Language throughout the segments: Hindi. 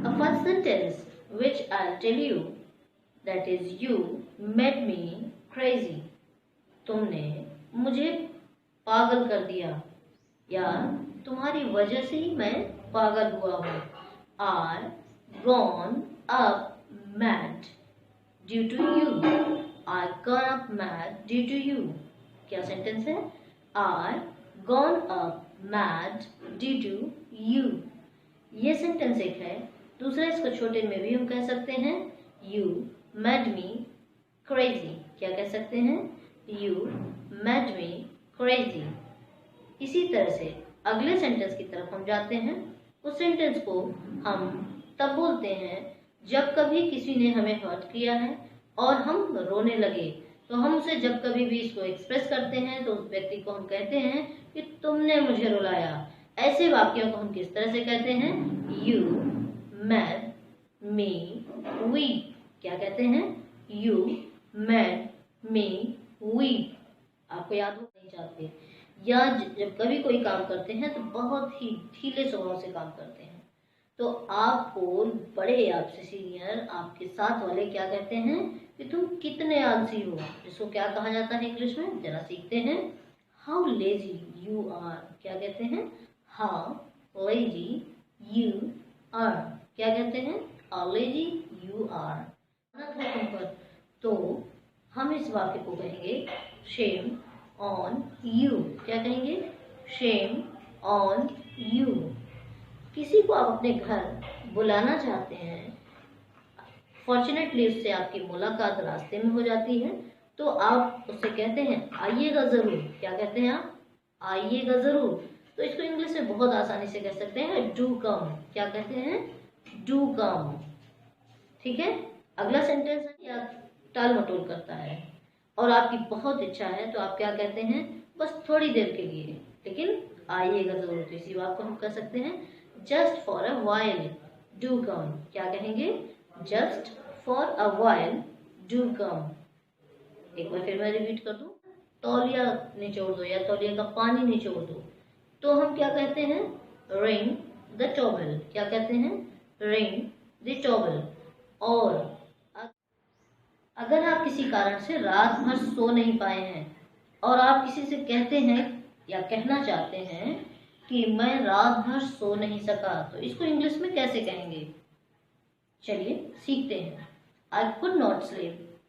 A first sentence which I'll tell you, that is, you made me crazy. तुमने मुझे पागल कर दिया, या तुम्हारी वजह से ही मैं पागल हुआ हूँ. Are gone up mad due to you. Are gone up mad due to you. क्या सेंटेंस है? Are gone up mad due to you. ये सेंटेंस एक है. दूसरा, इसको छोटे में भी हम कह सकते हैं, You made me crazy. क्या कह सकते हैं? You made me crazy. इसी तरह से अगले सेंटेंस की तरफ हम जाते हैं. उस सेंटेंस को हम तब बोलते हैं जब कभी किसी ने हमें हर्ट किया है और हम रोने लगे. तो हम उसे जब कभी भी इसको एक्सप्रेस करते हैं तो उस व्यक्ति को हम कहते हैं कि तुमने मुझे रुलाया. ऐसे वाक्यों को हम किस तरह से कहते हैं? You made me weep. क्या कहते हैं? You made me weep. आपको याद हो नहीं चाहते. या जब कभी कोई काम करते हैं तो बहुत ही ढीले स्वभाव से काम करते हैं, तो आपको बड़े, आपसे सीनियर, आपके साथ वाले क्या कहते हैं कि तुम कितने आलसी हो. इसको क्या कहा जाता है इंग्लिश में? जरा सीखते हैं. How lazy you are. क्या कहते हैं? How lazy you are. क्या कहते हैं? How lazy you are. तो हम इस वाक्य को कहेंगे शेम ऑन यू. क्या कहेंगे? Shame on you. किसी को आप अपने घर बुलाना चाहते हैं, फॉर्चुनेटली उससे आपकी मुलाकात रास्ते में हो जाती है, तो आप उससे कहते हैं आइएगा ज़रूर. क्या कहते हैं आप? आइएगा ज़रूर. तो इसको इंग्लिश में बहुत आसानी से कह सकते हैं डू कम. क्या कहते हैं? Do come. ठीक है. अगला सेंटेंस है या टाल मटोल करता है और आपकी बहुत इच्छा है, तो आप क्या कहते हैं? बस थोड़ी देर के लिए, लेकिन आइएगा ज़रूर. तो इसी बात को हम कह सकते हैं just for a while do come. क्या कहेंगे? Just for a while do come. एक बार फिर मैं रिपीट कर दूं. तौलिया निचोड़ दो या तौलिया का पानी निचोड़ दो, तो हम क्या कहते हैं? Ring the towel. क्या कहते हैं? Ring the towel. और अगर आप किसी कारण से रात भर सो नहीं पाए हैं और आप किसी से कहते हैं या कहना चाहते हैं कि मैं रात भर सो नहीं सका, तो इसको इंग्लिश में कैसे कहेंगे? चलिए सीखते हैं. I could not sleep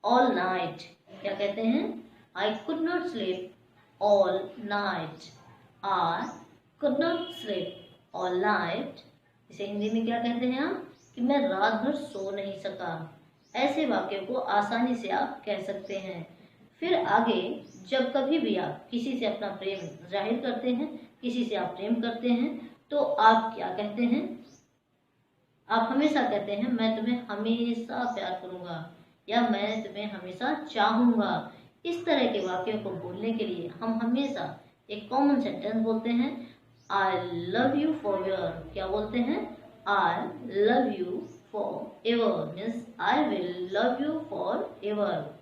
all night. क्या कहते हैं? I could not sleep all night. I could not sleep all night. इसे हिंदी में क्या कहते हैं आप? कि मैं रात भर सो नहीं सका. ऐसे वाक्यों को आसानी से आप कह सकते हैं. फिर आगे जब कभी भी आप किसी से अपना प्रेम जाहिर करते हैं, किसी से आप प्रेम करते हैं, तो आप क्या कहते हैं? आप हमेशा कहते हैं मैं तुम्हें हमेशा प्यार करूंगा या मैं तुम्हें हमेशा चाहूंगा. इस तरह के वाक्यों को बोलने के लिए हम हमेशा एक कॉमन सेंटेंस बोलते हैं, I love you for ever. क्या बोलते हैं? I love you for ever means I will love you for ever.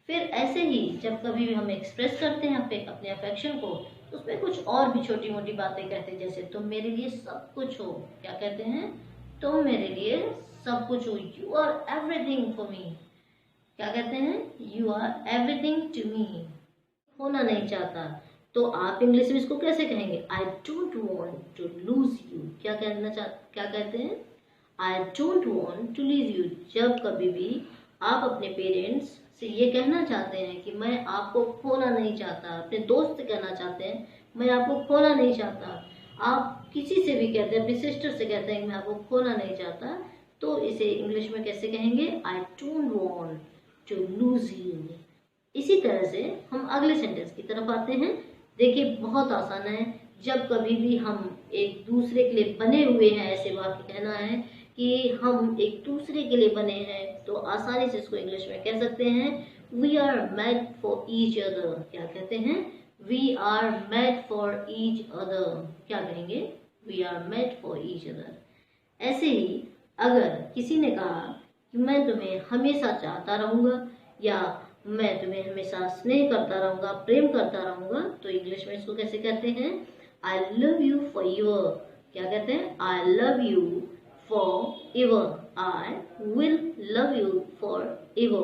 फिर ऐसे ही जब कभी भी हम एक्सप्रेस करते हैं अपने अफेक्शन को, तो उसमें कुछ और भी छोटी मोटी बातें कहते हैं, जैसे तुम मेरे लिए सब कुछ हो. क्या कहते हैं? तुम मेरे लिए सब कुछ हो. You are everything for me. क्या कहते हैं? You are everything to me. होना नहीं चाहता, तो आप इंग्लिश में इसको कैसे कहेंगे? I don't want to lose you. क्या कहते हैं? I don't want to lose you. जब कभी भी आप अपने पेरेंट्स से ये कहना चाहते हैं कि मैं आपको खोना नहीं चाहता, अपने दोस्त से कहना चाहते हैं मैं आपको खोना नहीं चाहता, आप किसी से भी कहते हैं, अपनी सिस्टर से कहते हैं मैं आपको खोना नहीं चाहता, तो इसे इंग्लिश में कैसे कहेंगे? I don't want to lose you. इसी तरह से हम अगले सेंटेंस की तरफ आते हैं. देखिए बहुत आसान है. जब कभी भी हम एक दूसरे के लिए बने हुए हैं, ऐसे वाक्य कहना है कि हम एक दूसरे के लिए बने हैं, तो आसानी से इसको इंग्लिश में कह सकते हैं we are made for each other. क्या कहते हैं? We are made for each other. क्या कहेंगे? We are made for each other. ऐसे ही अगर किसी ने कहा कि मैं तुम्हें हमेशा चाहता रहूंगा या मैं तुम्हें हमेशा स्नेह करता रहूंगा, प्रेम करता रहूंगा, तो इंग्लिश में इसको कैसे कहते हैं? I love you for your. क्या कहते हैं? I love you forever. I will love you forever.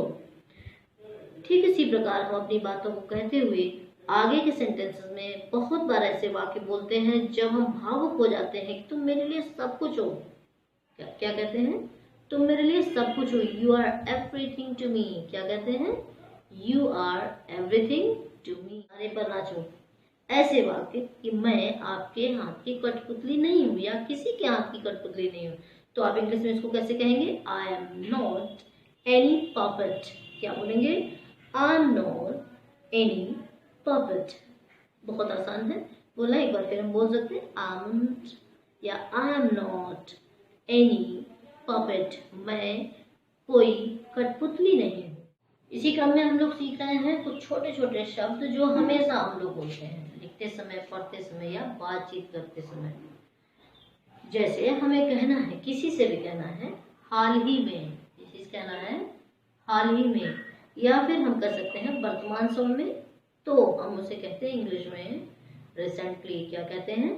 ठीक इसी प्रकार हम अपनी बातों को कहते हुए आगे के सेंटेंसेस में बहुत बार ऐसे वाक्य बोलते हैं जब हम भावुक हो जाते हैं कि तुम मेरे लिए सब कुछ हो। क्या क्या कहते हैं? तुम मेरे लिए सब कुछ हो। You are everything to me. क्या कहते हैं? You are everything to me. अरे पर नाचो। ऐसे वाक्य कि मैं आपके हाथ की कठपुतली नहीं हूँ या किसी के हाथ की कठपुतली नहीं हूँ, तो आप इंग्लिश में इसको कैसे कहेंगे? I am not any puppet. क्या बोलेंगे? I am not any puppet. बहुत आसान है बोलना। एक बार फिर हम बोल सकते हैं आई एम या I am not any puppet. मैं कोई कठपुतली नहीं हूँ। इसी क्रम में हम लोग सीख रहे हैं कुछ छोटे छोटे शब्द जो हमेशा हम लोग बोलते हैं लिखते समय, पढ़ते समय या बातचीत करते समय। जैसे हमें कहना है, किसी से भी कहना है हाल ही में, किसी से कहना है हाल ही में, या फिर हम कर सकते हैं वर्तमान समय में, तो हम उसे कहते हैं इंग्लिश में रिसेंटली। क्या कहते हैं?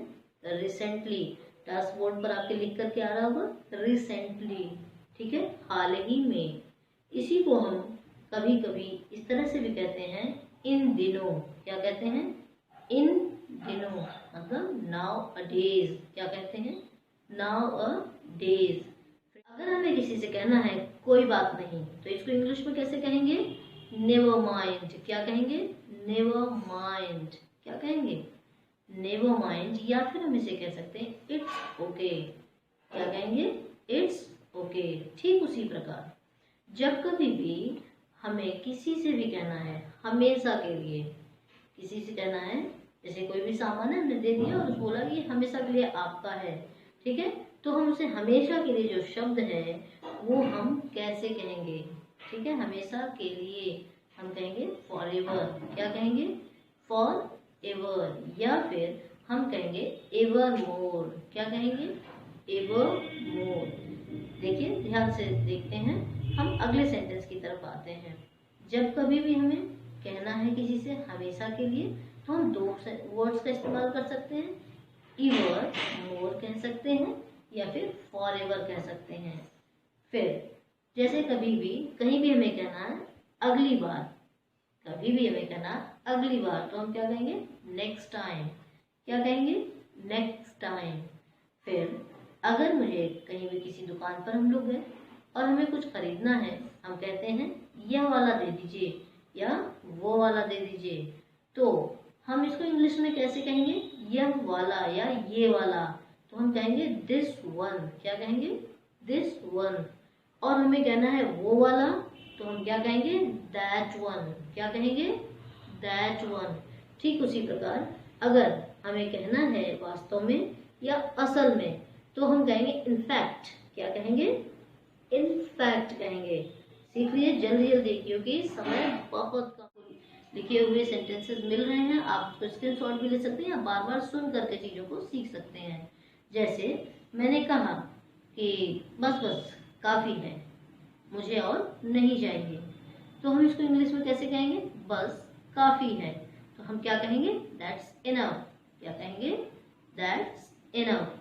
रिसेंटली। डैशबोर्ड पर आपके लिख करके आ रहा होगा रिसेंटली। ठीक है, हाल ही में। इसी को हम कभी कभी इस तरह से भी कहते हैं इन दिनों। क्या कहते हैं? इन दिनों, मतलब नाउ अ डेज। क्या कहते हैं? नाउ अ डेज। अगर हमें किसी से कहना है कोई बात नहीं, तो इसको इंग्लिश में कैसे कहेंगे? Never mind. क्या कहेंगे? Never mind. क्या कहेंगे? Never mind. या फिर हम इसे कह सकते हैं इट्स ओके। क्या कहेंगे? It's okay. ठीक उसी प्रकार जब कभी भी हमें किसी से भी कहना है हमेशा के लिए, किसी से कहना है, जैसे कोई भी सामान है हमने दे दिया और बोला कि हमेशा के लिए आपका है, ठीक है, तो हम उसे हमेशा के लिए जो शब्द है वो हम कैसे कहेंगे? ठीक है, हमेशा के लिए हम कहेंगे फॉर एवर। क्या कहेंगे? For ever. या फिर हम कहेंगे एवर मोर। क्या कहेंगे? Ever more. देखिए, ध्यान से देखते हैं, हम अगले सेंटेंस की तरफ आते हैं। जब कभी भी हमें कहना है किसी से हमेशा के लिए, तो हम दो वर्ड्स का इस्तेमाल कर सकते हैं। एवर मोर कह सकते हैं या फिर फॉर एवर कह सकते हैं। फिर जैसे कभी भी कहीं भी हमें कहना है अगली बार, कभी भी हमें कहना अगली बार, तो हम क्या कहेंगे? Next time. क्या कहेंगे? Next time. फिर अगर मुझे कहीं भी किसी दुकान पर हम लोग गए और हमें कुछ खरीदना है, हम कहते हैं यह वाला दे दीजिए या वो वाला दे दीजिए, तो हम इसको इंग्लिश में कैसे कहेंगे? यह वाला या ये वाला, तो हम कहेंगे दिस वन। क्या कहेंगे? This one. और हमें कहना है वो वाला, तो हम क्या कहेंगे? That one. क्या कहेंगे? That one. ठीक उसी प्रकार अगर हमें कहना है वास्तव में या असल में, तो हम कहेंगे इनफैक्ट। क्या कहेंगे? इनफैक्ट कहेंगे। सीख लीजिए जल्दी जल्दी, क्योंकि समय बहुत कम। लिखे हुए सेंटेंसेस मिल रहे हैं, आप उसको स्क्रीनशॉट भी ले सकते हैं या बार बार सुन करके चीज़ों को सीख सकते हैं। जैसे मैंने कहा कि बस बस काफ़ी है, मुझे और नहीं चाहिए, तो हम इसको इंग्लिश में कैसे कहेंगे? बस काफ़ी है, तो हम क्या कहेंगे? That's enough. क्या कहेंगे? That's enough.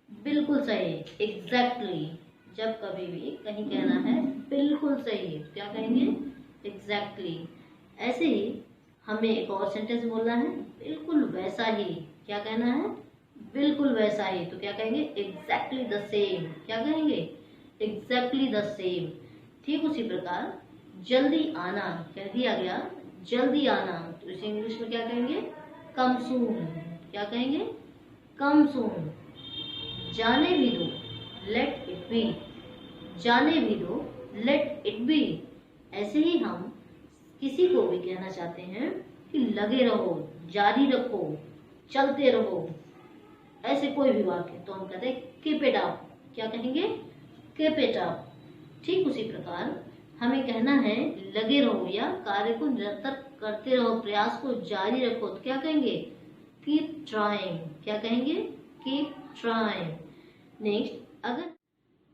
बिल्कुल सही, एग्जैक्टली। जब कभी भी कहीं कहना है बिल्कुल सही, क्या कहेंगे? एग्जैक्टली। ऐसे ही हमें एक और सेंटेंस बोलना है बिल्कुल वैसा ही। क्या कहना है? बिल्कुल वैसा ही, तो क्या कहेंगे? Exactly the same. क्या कहेंगे? Exactly the same. ठीक उसी प्रकार जल्दी आना कह दिया गया, जल्दी आना, तो इसे इंग्लिश में क्या कहेंगे? कम सून। क्या कहेंगे? कम सून। जाने भी दो, लेट इट बी। जाने भी दो, लेट इट बी। ऐसे ही हम किसी को भी कहना चाहते हैं कि लगे रहो, जारी रखो, चलते रहो, ऐसे कोई भी वाक्य, तो हम कहते हैं कीप इट अप। क्या कहेंगे? Keep it up. ठीक उसी प्रकार हमें कहना है लगे रहो या कार्य को निरंतर करते रहो, प्रयास को जारी रखो, तो क्या कहेंगे? Keep trying. क्या कहेंगे? Keep trying. नेक्स्ट,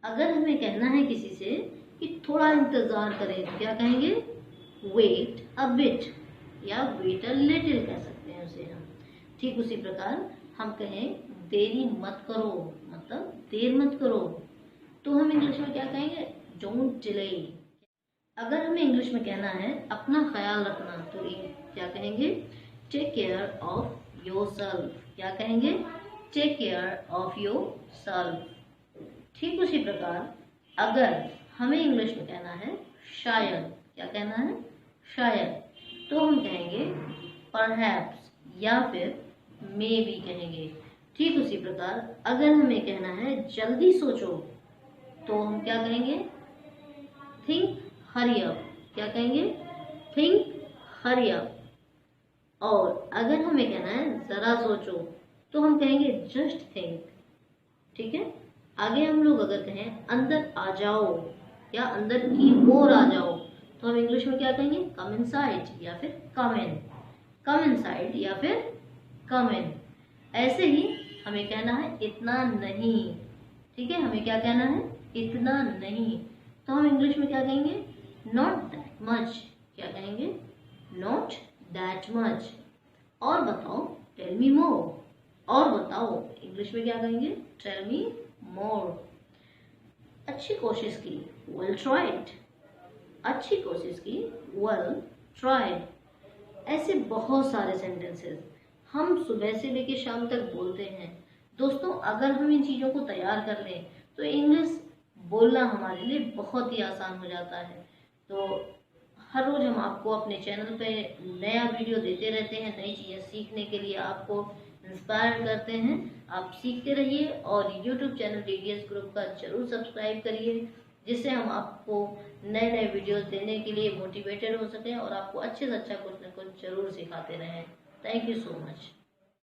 अगर हमें कहना है किसी से कि थोड़ा इंतजार करें, तो क्या कहेंगे? वेट अ बिट या वेट अ लिटिल कह सकते हैं उसे हम। ठीक उसी प्रकार हम कहें देरी मत करो, मतलब देर मत करो, तो हम इंग्लिश में क्या कहेंगे, डोंट डिले। अगर हमें इंग्लिश में कहना है अपना ख्याल रखना, तो ये क्या कहेंगे, take care of yourself. क्या कहेंगे, take care of yourself. ठीक उसी प्रकार अगर हमें इंग्लिश में कहना है शायद, क्या कहना है, शायद, तो हम कहेंगे परहैप्स या फिर मे बी कहेंगे। ठीक उसी प्रकार अगर हमें कहना है जल्दी सोचो, तो हम क्या कहेंगे, थिंक हरी अप। क्या कहेंगे, थिंक हरी अप। और अगर हमें कहना है जरा सोचो, तो हम कहेंगे जस्ट थिंक। ठीक है, आगे हम लोग अगर कहें अंदर आ जाओ या अंदर की ओर आ जाओ, तो हम इंग्लिश में क्या कहेंगे, कम इनसाइड या फिर कम इन। कम इनसाइड या फिर कम इन। ऐसे ही हमें कहना है इतना नहीं। ठीक है, हमें क्या कहना है, इतना नहीं, तो हम इंग्लिश में क्या कहेंगे, नॉट दैट मच। क्या कहेंगे, नॉट दैट मच। और बताओ, टेल मी मोर। और बताओ, इंग्लिश में क्या कहेंगे, टेल मी मोर। अच्छी कोशिश की, वेल ट्राइड। अच्छी कोशिश की, वेल ट्राइड। ऐसे बहुत सारे सेंटेंसेस हम सुबह से लेकर शाम तक बोलते हैं। दोस्तों, अगर हम इन चीज़ों को तैयार कर लें तो इंग्लिश बोलना हमारे लिए बहुत ही आसान हो जाता है। तो हर रोज़ हम आपको अपने चैनल पे नया वीडियो देते रहते हैं, नई चीज़ें सीखने के लिए आपको इंस्पायर करते हैं। आप सीखते रहिए और यूट्यूब चैनल डीडीएस ग्रुप का जरूर सब्सक्राइब करिए, जिससे हम आपको नए नए वीडियोस देने के लिए मोटिवेटेड हो सकें और आपको अच्छे से अच्छा कुछ न कुछ जरूर सिखाते रहें। Thank you so much.